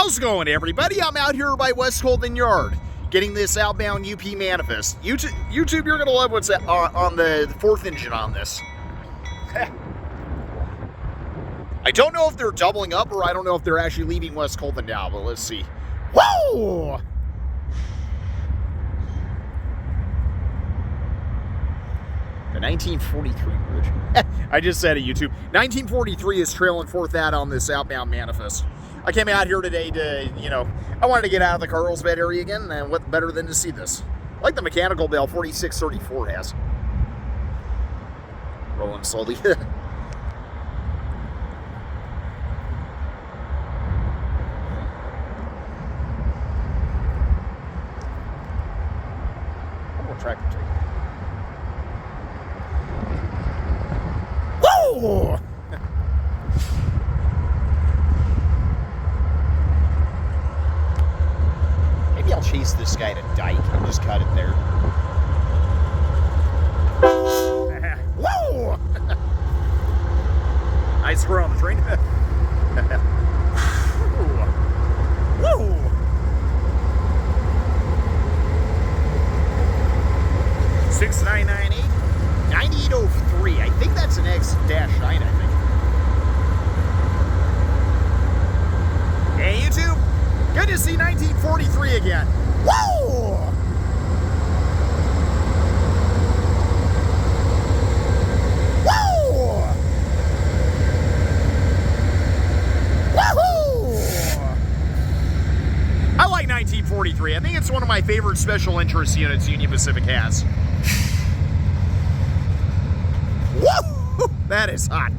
How's it going, everybody? I'm out here by West Colton Yard, getting this outbound UP manifest. YouTube, you're gonna love what's on the fourth engine on this. I don't know if they're doubling up or I don't know if they're actually leaving West Colton now, but let's see. Whoa! The 1943 bridge. I just said it, YouTube. 1943 is trailing forth that on this outbound manifest. I came out here today to, I wanted to get out of the Carlsbad area again, and what better than to see this? Like the mechanical bell 4634 has. Rolling slowly. One more tractor take. Whoa! Maybe I'll chase this guy to Dyke and just cut it there. Whoa! Nice throw on the train. Whoa! 6998 9803. I think that's an X-9, I think. Hey, YouTube. Good to see 1943 again. Woo! Woo! Woohoo! I like 1943. I think it's one of my favorite special interest units Union Pacific has. Woo! That is hot.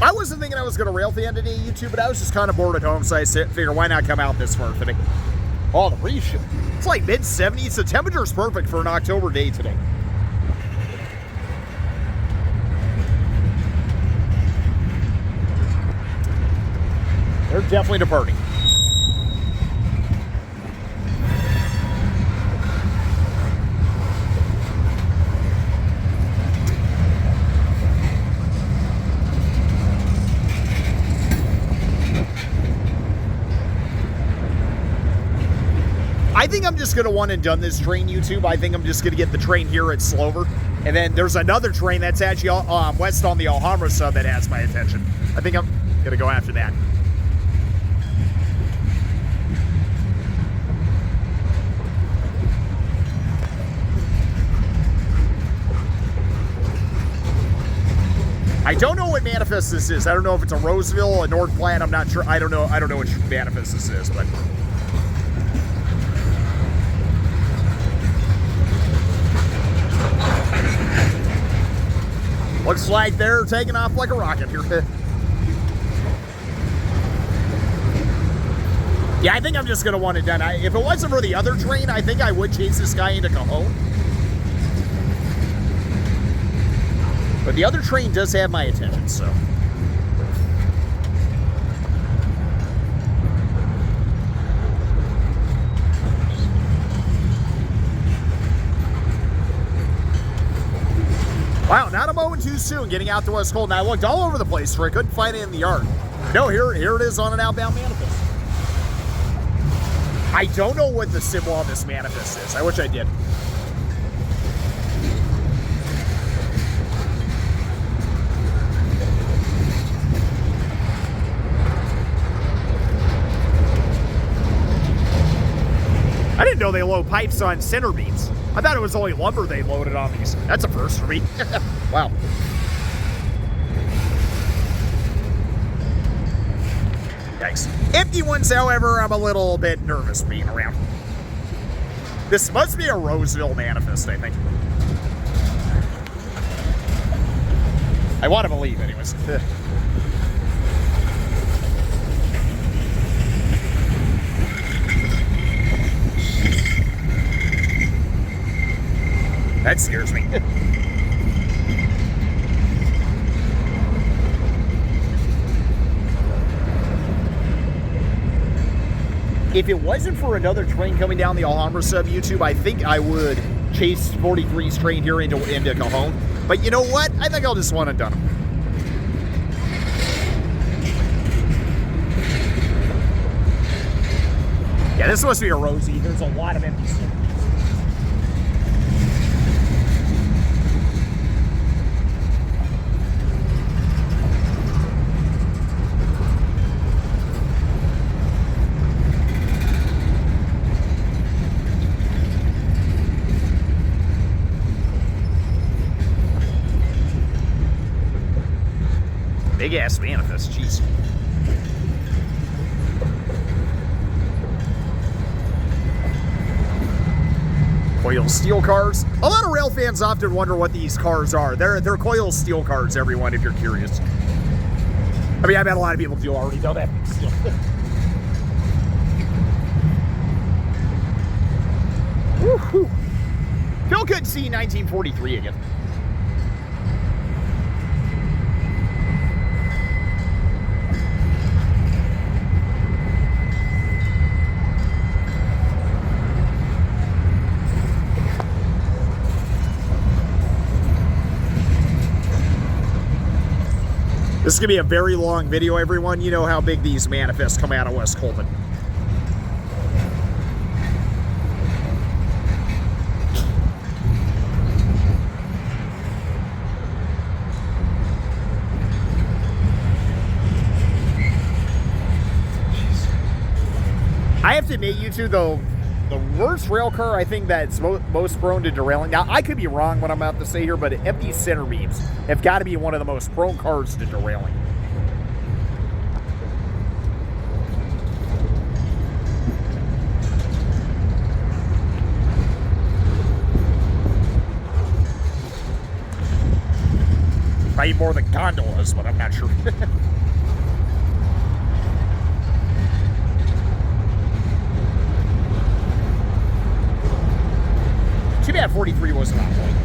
I wasn't thinking I was going to railfan today, YouTube, but I was just kind of bored at home, so I figured why not come out this far today. Oh, the breeze. It's like mid-70s. The temperature's perfect for an October day today. They're definitely departing. I think I'm just going to one and done this train, YouTube. I think I'm just going to get the train here at Slover. And then there's another train that's actually west on the Alhambra sub that has my attention. I think I'm going to go after that. I don't know what manifest this is. I don't know if it's a Roseville, a North Platte. I'm not sure. I don't know which manifest this is, but looks like they're taking off like a rocket here. Yeah, I think I'm just gonna want it done. If it wasn't for the other train, I think I would chase this guy into Cajon. But the other train does have my attention, so. Wow, not a moment too soon getting out to West Colton. I looked all over the place for I couldn't find it in the yard. No, here it is on an outbound manifest. I don't know what the symbol on this manifest is. I wish I did. I didn't know they load pipes on center beams. I thought it was only lumber they loaded on these. That's a first for me. Wow. Yikes. Empty ones, however, I'm a little bit nervous being around. This must be a Roseville manifest, I think. I want to believe, anyways. That scares me. If it wasn't for another train coming down the Alhambra sub YouTube, I think I would chase 43's train here into Cajon. But you know what? I think I'll just one and done. Yeah, this must be a Rosie. There's a lot of empty seats. Big ass manifest, jeez. Coil steel cars. A lot of rail fans often wonder what these cars are. They're coil steel cars, everyone, if you're curious. I mean, I bet a lot of people do already know that. Woo-hoo. Feel good seeing 1943 again. This is going to be a very long video, everyone. You know how big these manifests come out of West Colton. I have to admit, you two, though, the worst rail car I think that's most prone to derailing. Now, I could be wrong what I'm about to say here, but empty center beams have got to be one of the most prone cars to derailing. Probably more than gondolas, but I'm not sure. Too bad 43 wasn't on point.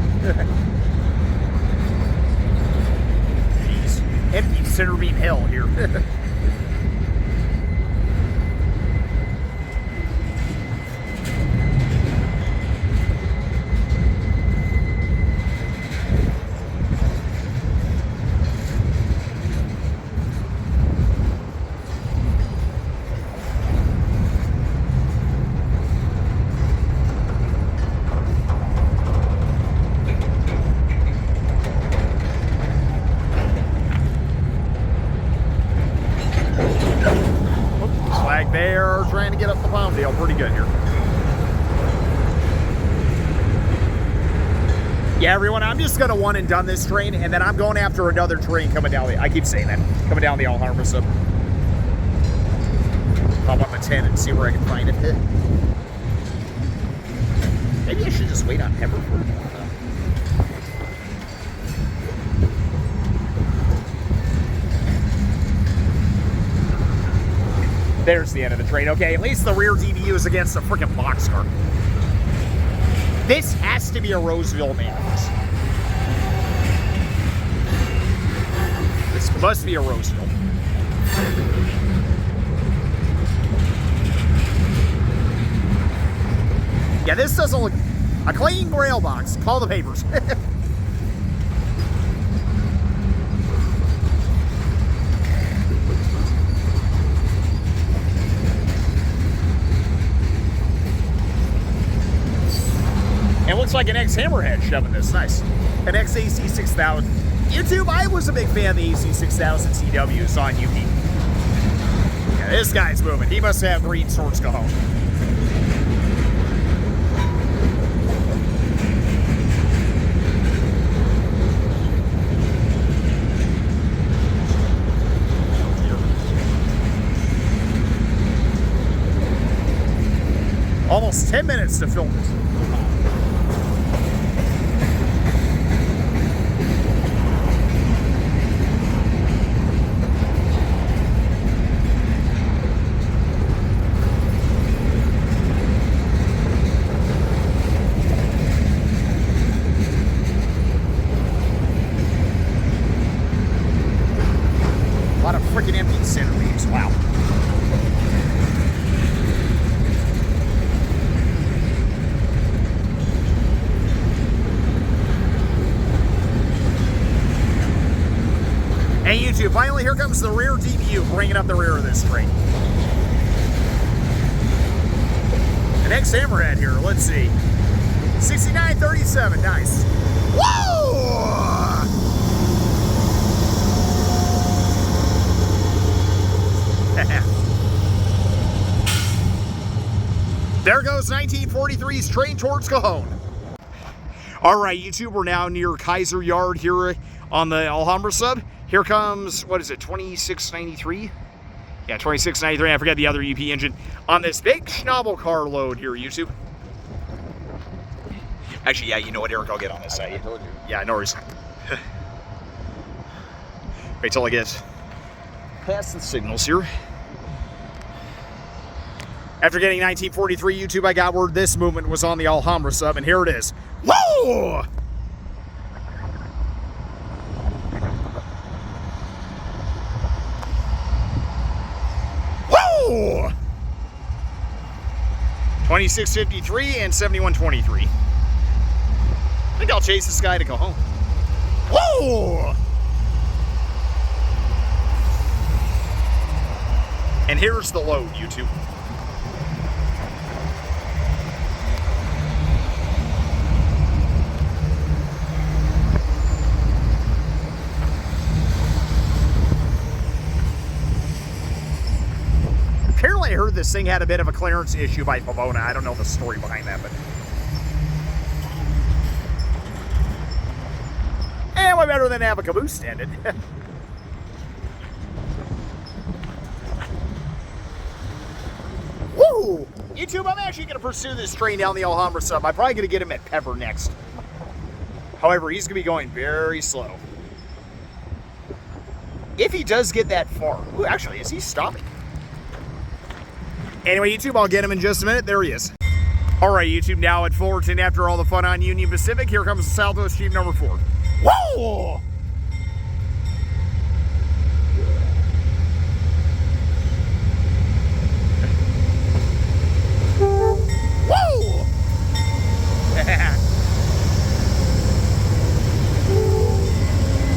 Jeez. Empty center beam hell here. They're trying to get up the Palmdale pretty good here. Yeah, everyone, I'm just going to one and done this train, and then I'm going after another train coming down the, I keep saying that, coming down the Alhambra sub. Pop up a 10 and see where I can find it. Maybe I should just wait on Everford. There's the end of the train. Okay, at least the rear DBU is against a freaking boxcar. This has to be a Roseville manifest. This must be a Roseville. Yeah, this doesn't look... A clean rail box. Call the papers. It looks like an ex-Hammerhead shoving this. Nice. An ex-AC6000. YouTube, I was a big fan of the AC6000 CWs on UP. Yeah, this guy's moving. He must have green swords go home. Almost 10 minutes to film this. A lot of freaking empty center beams. Wow. comes the rear DBU, bringing up the rear of this train. The next hammerhead here, let's see. 6937, nice. Whoa! There goes 1943's train towards Cajon. All right, YouTube, we're now near Kaiser Yard here on the Alhambra sub. Here comes, what is it, 2693? Yeah, 2693. I forget the other UP engine on this big Schnabel car load here, YouTube. Actually, yeah, you know what, Eric, I'll get on this side. I told you. Yeah, no worries. Wait till I get past the signals here. After getting 1943 YouTube, I got word this movement was on the Alhambra sub, and here it is. Whoa! Whoa! 2653 and 7123. I think I'll chase this guy to go home. Whoa! And here's the load, YouTube. Apparently I heard this thing had a bit of a clearance issue by Pomona. I don't know the story behind that, but... Eh, what better than have a caboose standing? Woo! YouTube, I'm actually going to pursue this train down the Alhambra sub. I'm probably going to get him at Pepper next. However, he's going to be going very slow. If he does get that far. Ooh, actually, is he stopping? Anyway, YouTube, I'll get him in just a minute. There he is. All right, YouTube, now at Fullerton, after all the fun on Union Pacific, here comes the Southwest Jeep number 4. Whoa! Whoa!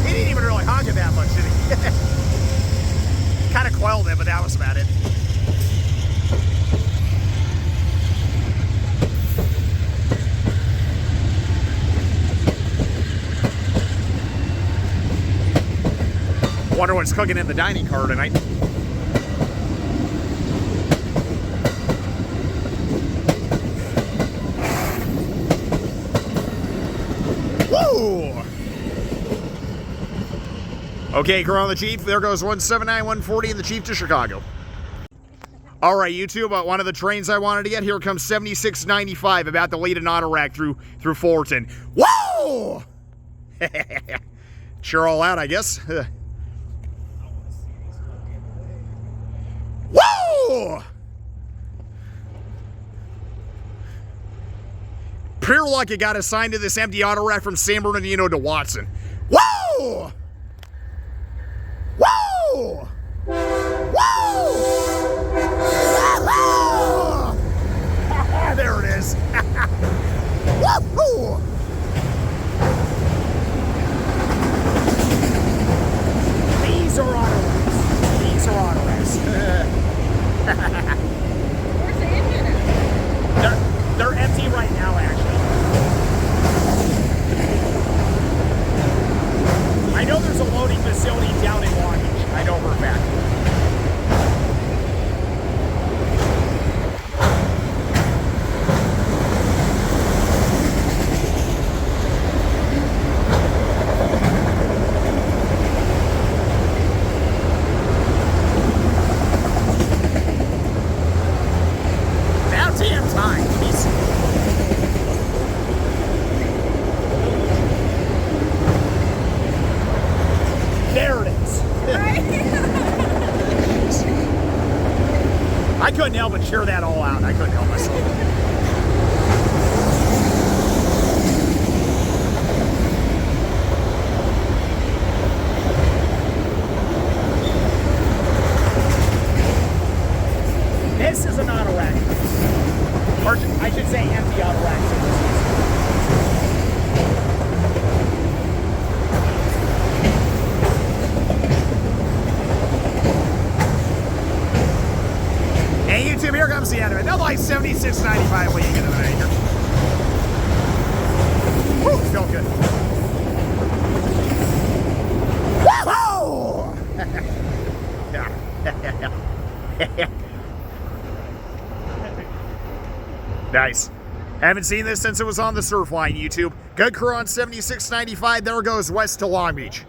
He didn't even really honk it that much, did he? Kind of quelled it, but that was about it. Wonder what's cooking in the dining car tonight. Woo! Okay, crew on the Chief. There goes 179, 140 in the Chief to Chicago. All right, YouTube, one of the trains I wanted to get. Here comes 7695, about to lead an Autorack through Fullerton. Whoa! Sure all out, I guess. Whoa! Pure luck it got assigned to this empty Autorack from San Bernardino to Watson. Whoa! Whoa! Whoa! Whoa! There it is. Whoa! These are Autoracks. These are Autoracks. Where's the engine at? They're empty right now, actually. I know there's a loading facility down in Long Beach. I know for a fact. I couldn't help but cheer that all out. I couldn't help myself. This is an Autorack. Or I should say empty Autorack. LI 7695 weighing into the anchor. Woo, felt good. Woohoo! Nice. Haven't seen this since it was on the Surfline YouTube. Good crew on 7695. There goes west to Long Beach.